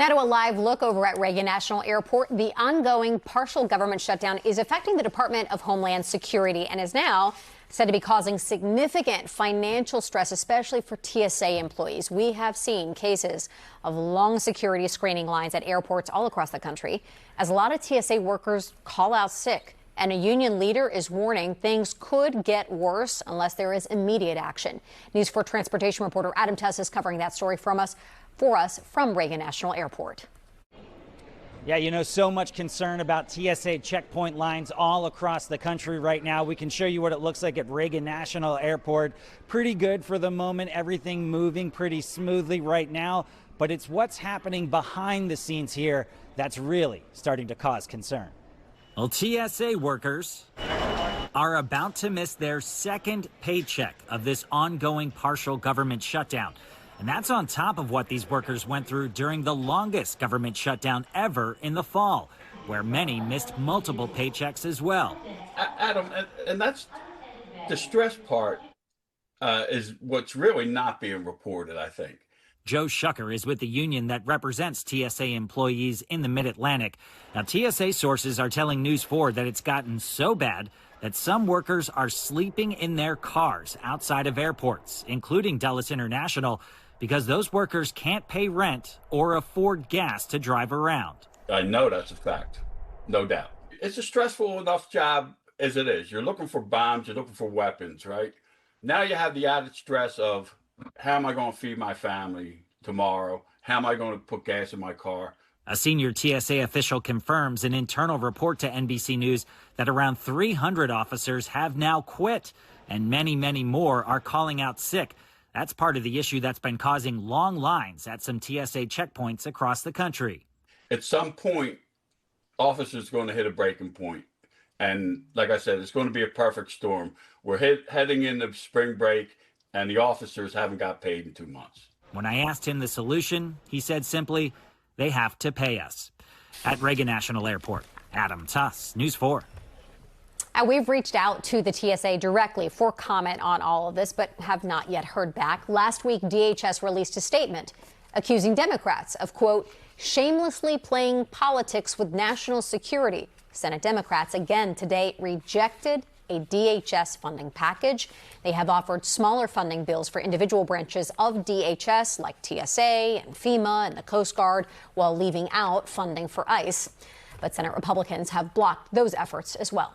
Now to a live look over at Reagan National Airport. The ongoing partial government shutdown is affecting the Department of Homeland Security and is now said to be causing significant financial stress, especially for TSA employees. We have seen cases of long security screening lines at airports all across the country as a lot of TSA workers call out sick. And a union leader is warning things could get worse unless there is immediate action. News 4 transportation reporter Adam Tuss is covering that story for us from Reagan National Airport. Yeah, so much concern about TSA checkpoint lines all across the country right now. We can show you what it looks like at Reagan National Airport. Pretty good for the moment. Everything moving pretty smoothly right now. But it's what's happening behind the scenes here that's really starting to cause concern. Well, TSA workers are about to miss their second paycheck of this ongoing partial government shutdown. And that's on top of what these workers went through during the longest government shutdown ever in the fall, where many missed multiple paychecks as well. Adam, and that's the stress part is what's really not being reported, I think. Joe Shucker is with the union that represents TSA employees in the Mid-Atlantic. Now, TSA sources are telling News 4 that it's gotten so bad that some workers are sleeping in their cars outside of airports, including Dulles International, because those workers can't pay rent or afford gas to drive around. I know that's a fact, no doubt. It's a stressful enough job as it is. You're looking for bombs, you're looking for weapons, right? Now you have the added stress of, how am I going to feed my family tomorrow? How am I going to put gas in my car? A senior TSA official confirms an internal report to NBC News that around 300 officers have now quit, and many, many more are calling out sick. That's part of the issue that's been causing long lines at some TSA checkpoints across the country. At some point, officers are going to hit a breaking point. And like I said, it's going to be a perfect storm. We're heading into spring break, and the officers haven't got paid in 2 months. When I asked him the solution, he said simply, they have to pay us. At Reagan National Airport, Adam Tuss, News 4. We've reached out to the TSA directly for comment on all of this, but have not yet heard back. Last week, DHS released a statement accusing Democrats of, quote, shamelessly playing politics with national security. Senate Democrats again today rejected a DHS funding package. They have offered smaller funding bills for individual branches of DHS like TSA and FEMA and the Coast Guard, while leaving out funding for ICE. But Senate Republicans have blocked those efforts as well.